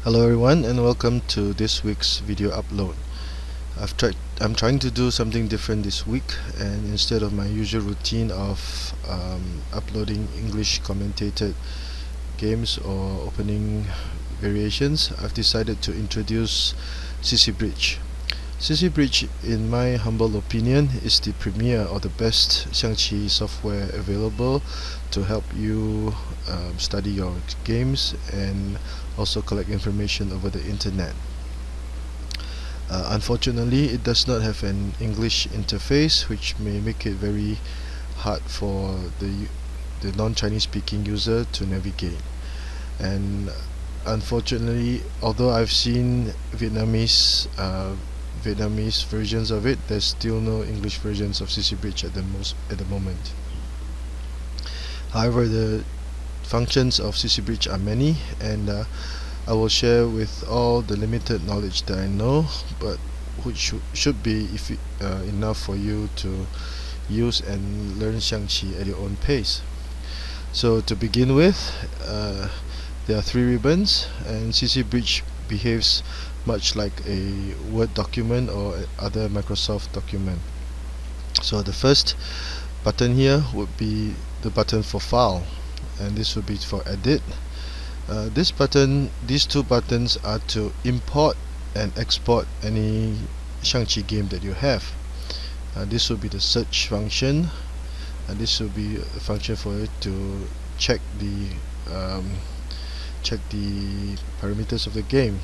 Hello everyone and welcome to this week's video upload. I'm trying to do something different this week, and instead of my usual routine of uploading English commentated games or opening variations, I've decided to introduce CCbridge. CCbridge, in my humble opinion, is the premier or the best Xiangqi software available to help you study your games and also collect information over the internet. Unfortunately, it does not have an English interface, which may make it very hard for the non-Chinese speaking user to navigate. And unfortunately, although I've seen Vietnamese versions of it, there's still no English versions of CCbridge at the moment. However, the functions of CCbridge are many, and I will share with all the limited knowledge that I know, but which should be enough for you to use and learn Xiangqi at your own pace. So to begin with, there are 3 ribbons, and CCbridge behaves much like a Word document or other Microsoft document. So the first button here would be the button for file, and this would be for edit. These 2 buttons are to import and export any Xiangqi game that you have. This will be the search function, and this will be a function for it to check the parameters of the game.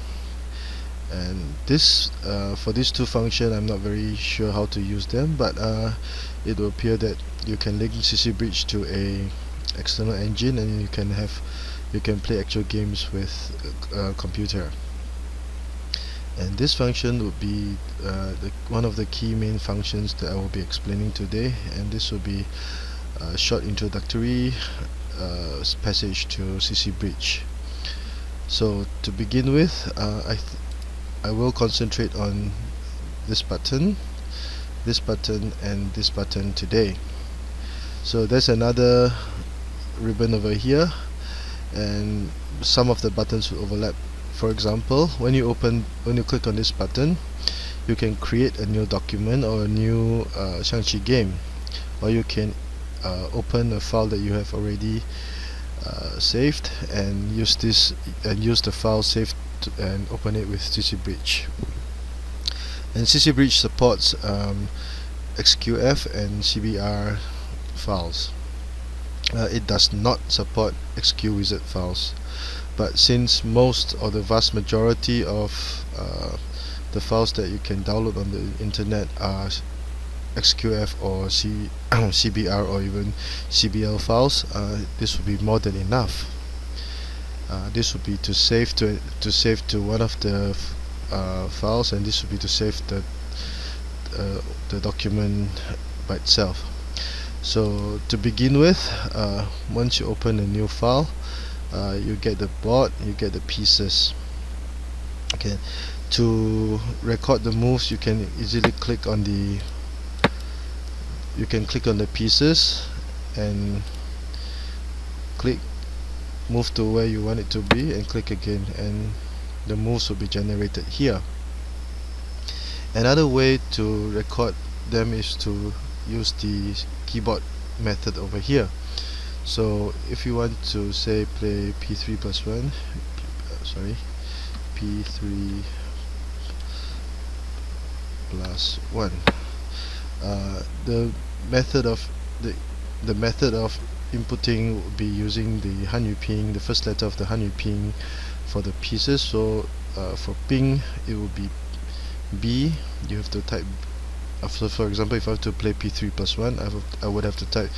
And this for these 2 functions, I'm not very sure how to use them, but it will appear that you can link CCbridge to a external engine, and you can play actual games with a computer. And this function would be one of the key main functions that I will be explaining today, and this will be a short introductory passage to CCbridge. So to begin with, I will concentrate on this button, and this button today. So there's another ribbon over here, and some of the buttons will overlap. For example, when you click on this button, you can create a new document or a new Xiangqi game, or you can open a file that you have already saved and use the file saved and open it with CCbridge. And CCbridge supports XQF and CBR files. It does not support xqwizard files, but since most or the vast majority of the files that you can download on the internet are XQF or CBR or even CBL files, this will be more than enough. This would be to save to one of the files, and this would be to save the document by itself. So to begin with, once you open a new file, you get the board, you get the pieces. Okay, to record the moves, you can easily click on the pieces and move to where you want it to be, and click again, and the moves will be generated here. Another way to record them is to use the keyboard method over here. So if you want to say play P3 plus 1, P3 plus 1, the method of inputting will be using the Hanyu Ping, the first letter of the Hanyu Ping for the pieces. So for ping, it will be B. You have to type. So for example, if I have to play P3 plus 1, I would have to type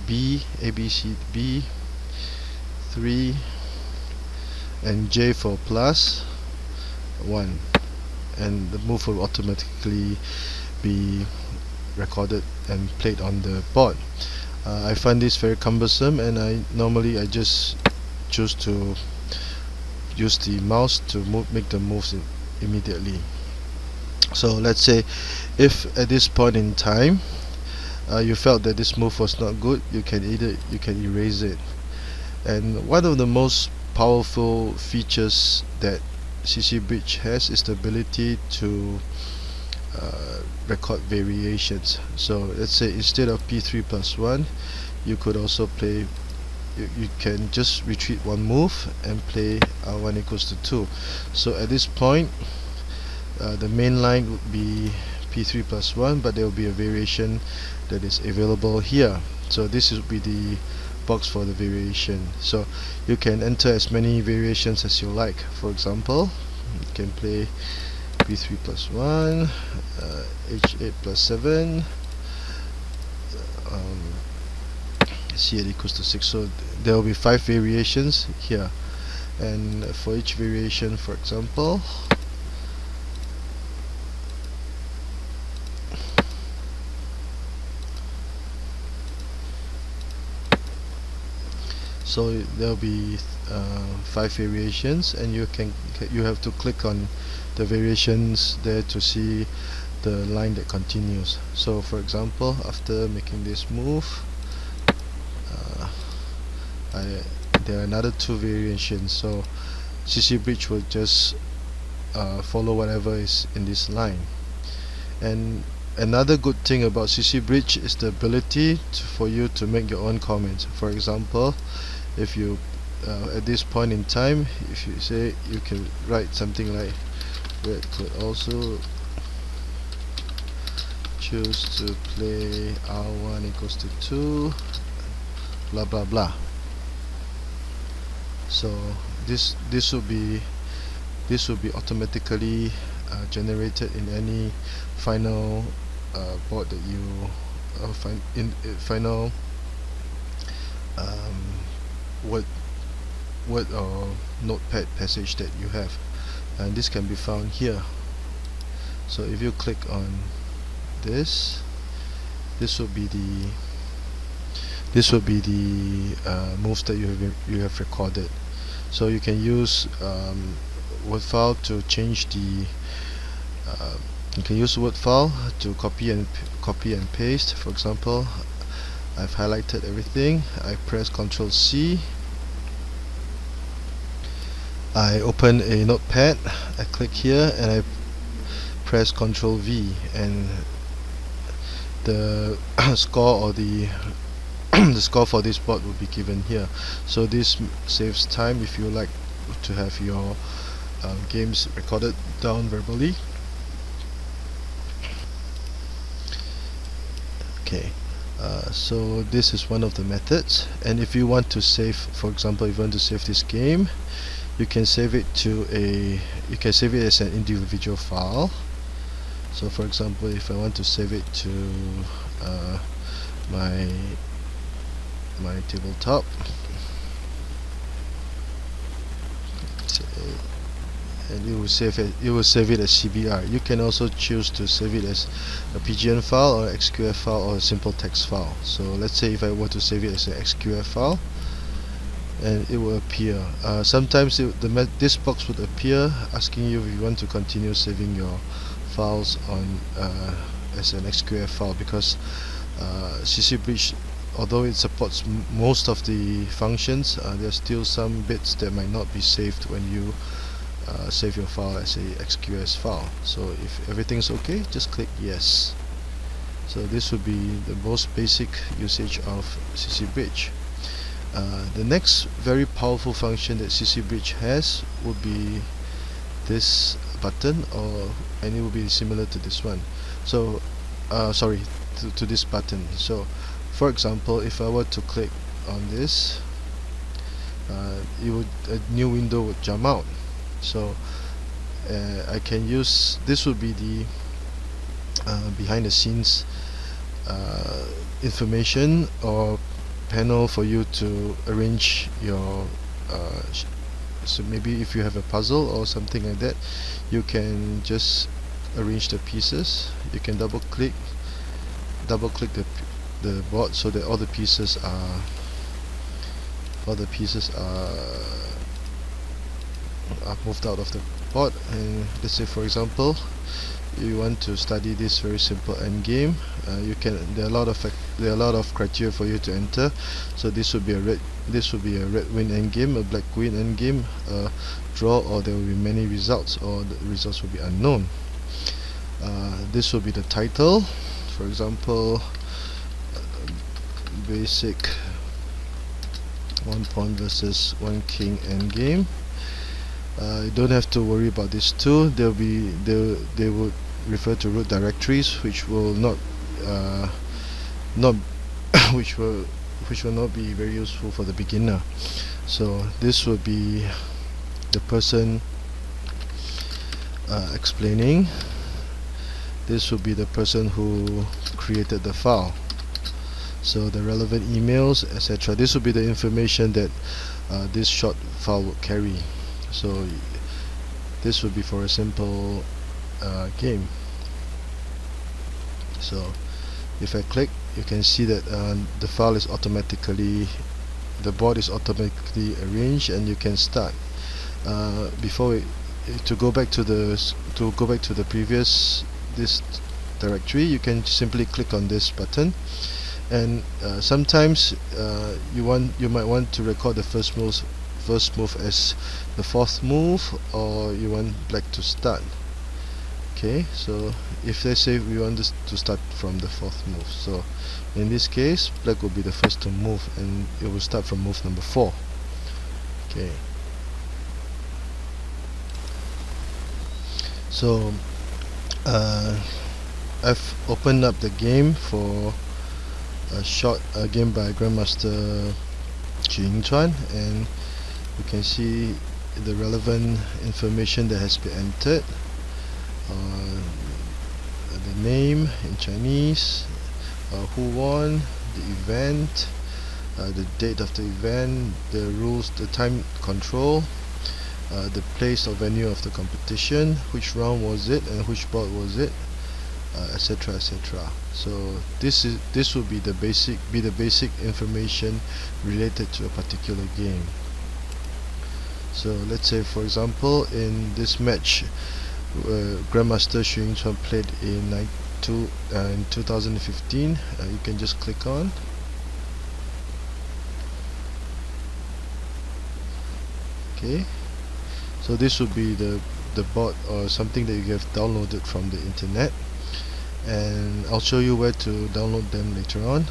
B, A, B, C, B, 3, and J for plus 1, and the move will automatically be recorded and played on the board. I find this very cumbersome, and I just choose to use the mouse to make the moves immediately. So let's say if at this point in time you felt that this move was not good, you can erase it. And one of the most powerful features that CCbridge has is the ability to record variations. So let's say instead of p3 plus 1, you could also play, you can just retreat one move and play r1 equals to 2. So at this point, the main line would be p3 plus 1, but there will be a variation that is available here. So this would be the box for the variation. So you can enter as many variations as you like. For example, you can play p3 plus 1, h8 plus 7, c8 equals to 6. So there will be 5 variations here, and for each variation, for example, so there will be 5 variations, and you have to click on the variations there to see the line that continues. So for example, after making this move, there are another 2 variations, so CCbridge will just follow whatever is in this line. And another good thing about CCbridge is the ability for you to make your own comments. For example, if you at this point in time, if you say, you can write something like, red could also choose to play r1 equals to 2, blah blah blah. So this will be automatically generated in any final board that you final word or notepad passage that you have, and this can be found here. So if you click on this will be the moves that you have recorded. So you can use word file to change the you can use word file to copy and paste. For example, I've highlighted everything, I press Ctrl C, I open a notepad, I click here and I press Ctrl V, and the score or the the score for this board will be given here. So this saves time if you like to have your games recorded down verbally. Okay, so this is one of the methods, and if you want to save, for example, if you want to save this game, you can save it as an individual file. So for example, if I want to save it to my tabletop, and it will save it as CBR. You can also choose to save it as a PGN file or XQF file or a simple text file. So let's say if I were to save it as an XQF file, and it will appear. Sometimes this box would appear asking you if you want to continue saving your files on as an XQF file, because CCbridge, although it supports most of the functions, there's still some bits that might not be saved when you save your file as a XQS file. So if everything's okay, just click yes. So this would be the most basic usage of CCbridge. The next very powerful function that CCbridge has would be this button, and it will be similar to this one. So sorry, to this button. So for example, if I were to click on this, a new window would jump out. So I can use this, would be the behind the scenes information or panel for you to arrange your so maybe if you have a puzzle or something like that, you can just arrange the pieces. You can double click the board so that all the pieces are moved out of the board. And let's say, for example, you want to study this very simple endgame, there are a lot of criteria for you to enter. So this would be a red win endgame, a black queen endgame, a draw, or there will be many results, or the results will be unknown. This will be the title, for example, basic 1 pawn versus 1 king endgame. You don't have to worry about these two. They would refer to root directories, which will not which will not be very useful for the beginner. So this will be the person explaining. This will be the person who created the file. So the relevant emails, etc. This will be the information that this short file would carry. So this would be for a simple game. So if I click, you can see that the file is automatically, the board is automatically arranged, and you can start. To go back to the previous this directory, you can simply click on this button, and sometimes you might want to record the first move as the fourth move, or you want black to start. Okay, so if they say we want this to start from the fourth move, so in this case black will be the first to move, and it will start from move number 4. Okay, so I've opened up the game for a short game by Grandmaster Xiangqi, and you can see the relevant information that has been entered. The name in Chinese, who won, the event, the date of the event, the rules, the time control, the place or venue of the competition, which round was it and which board was it, etc., etc. So this will be the basic information related to a particular game. So let's say, for example, in this match, Grandmaster Xiangqi played in 2015. You can just click on. Okay, so this would be the board or something that you have downloaded from the internet, and I'll show you where to download them later on.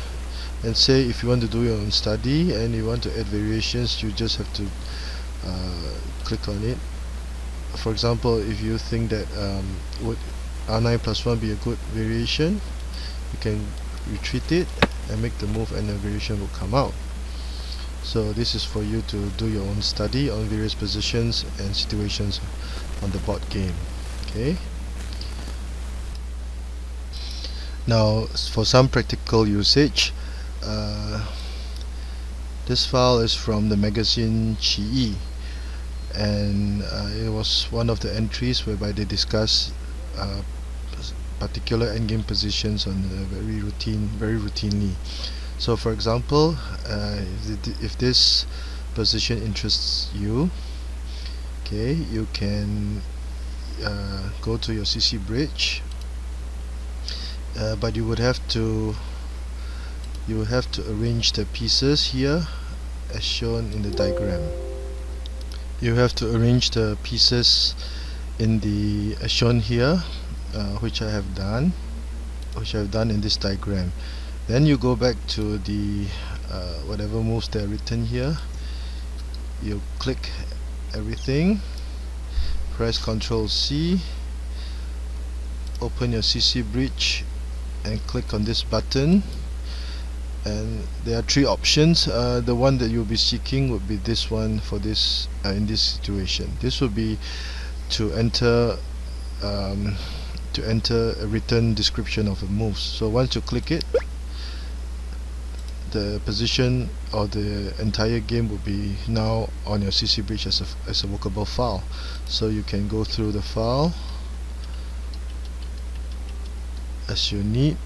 And say if you want to do your own study and you want to add variations, you just have to click on it. For example, if you think that would R9 plus 1 be a good variation, you can retreat it and make the move, and the variation will come out. So this is for you to do your own study on various positions and situations on the board game. Okay. Now for some practical usage, this file is from the magazine Xiangqi, and it was one of the entries whereby they discuss particular endgame positions on very routinely. So for example, if this position interests you, okay, you can go to your CCbridge, but you would have to arrange the pieces here as shown in the diagram. You have to arrange the pieces in the as shown here, which I have done in this diagram. Then you go back to the whatever moves that are written here. You click everything, press Ctrl C, open your CCbridge, and click on this button. And there are 3 options. The one that you'll be seeking would be this one for this in this situation. This will be to enter a written description of the moves. So once you click it, the position or the entire game will be now on your CCbridge as a workable file. So you can go through the file as you need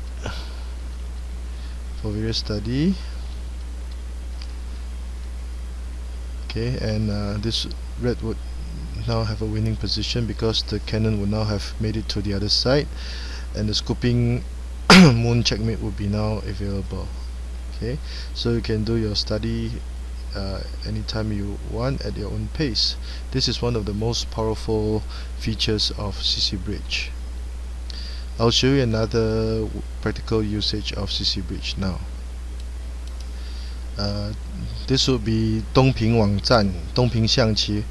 for various study. Okay, and this red would now have a winning position because the cannon would now have made it to the other side, and the scooping moon checkmate would be now available. Okay, so you can do your study anytime you want at your own pace. This is one of the most powerful features of CCbridge. I'll show you another practical usage of CCbridge now. This will be 东平网站, 东平 Xiangqi,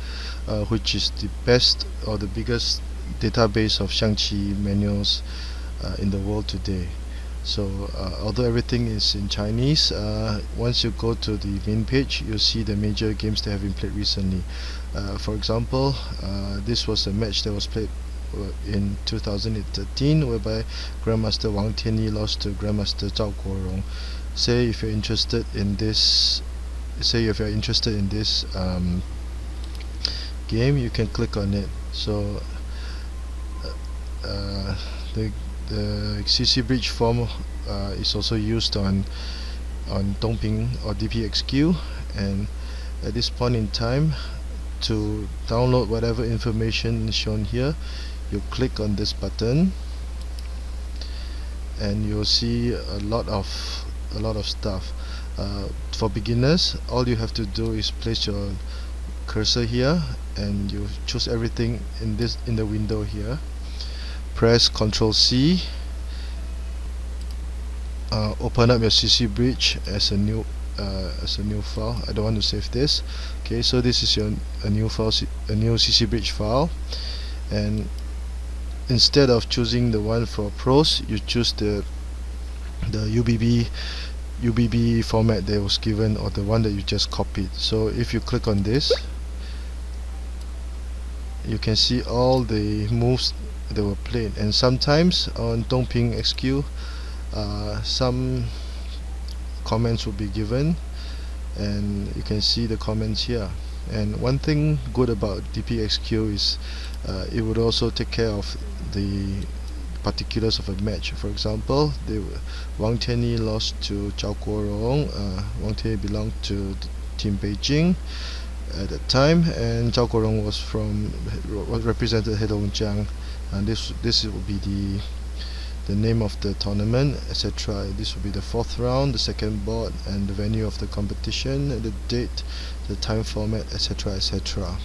which is the best or the biggest database of Xiangqi manuals in the world today. So although everything is in Chinese, once you go to the main page, you'll see the major games that have been played recently. For example, this was a match that was played in 2013, whereby Grandmaster Wang Tianyi lost to Grandmaster Zhao Guorong. Say if you're interested in this game, you can click on it. So the CCbridge form is also used on Dongping or DPXQ, and at this point in time, to download whatever information is shown here, you click on this button and you'll see a lot of stuff. For beginners, all you have to do is place your cursor here and you choose everything in the window here. Press Ctrl C, open up your CCbridge as a new file. I don't want to save this. Okay, so this is a new CCbridge file, and instead of choosing the one for pros, you choose the UBB format that was given, or the one that you just copied. So if you click on this, you can see all the moves that were played, and sometimes on Dongping XQ some comments will be given, and you can see the comments here. And one thing good about DPXQ is it would also take care of the particulars of a match. For example, Wang Tianyi lost to Zhao Guorong. Wang Tianyi belonged to Team Beijing at that time, and Zhao Guorong was represented Heilongjiang, and this will be the name of the tournament, etc. This will be the 4th round, the 2nd board, and the venue of the competition, the date, the time format, etc., etc.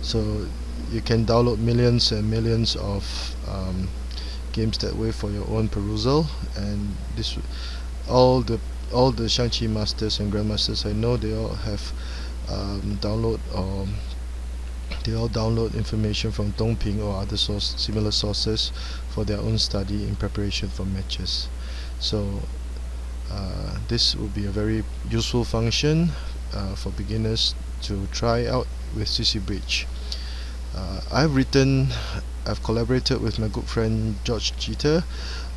So you can download millions and millions of games that way for your own perusal, and this all the Xiangqi masters and grandmasters I know, they all have download information from Dongping or other similar sources for their own study in preparation for matches. So this will be a very useful function for beginners to try out with CCbridge. I've collaborated with my good friend George Jeter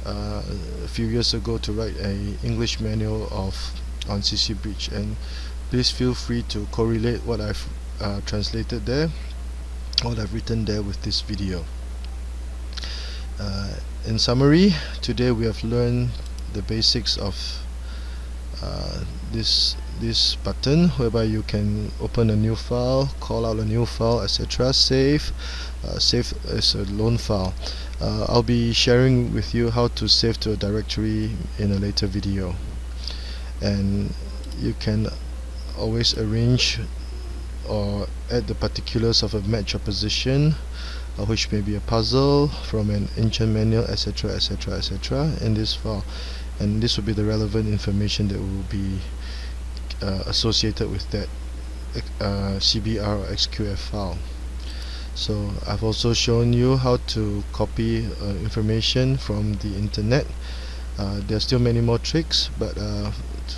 a few years ago to write a English manual on CCbridge, and please feel free to correlate what I've translated there, what I've written there, with this video. In summary, today we have learned the basics of this button, whereby you can open a new file, call out a new file, etc. Save as a lone file. I'll be sharing with you how to save to a directory in a later video, and you can always arrange or add the particulars of a match or position, which may be a puzzle from an ancient manual, etc., etc., etc., in this file, and this will be the relevant information that will be associated with that CBR or XQF file. So I've also shown you how to copy information from the internet. There are still many more tricks, but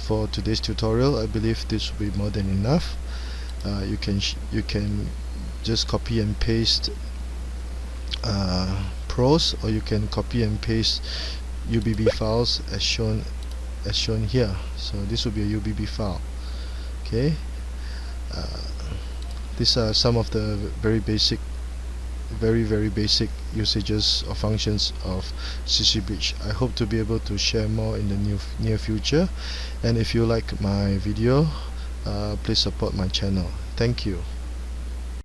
for today's tutorial, I believe this will be more than enough. You can just copy and paste pros, or you can copy and paste UBB files as shown here. So this will be a UBB file. Okay, these are some of the very basic usages or functions of CCbridge. I hope to be able to share more in the near future, and if you like my video, please support my channel. Thank you.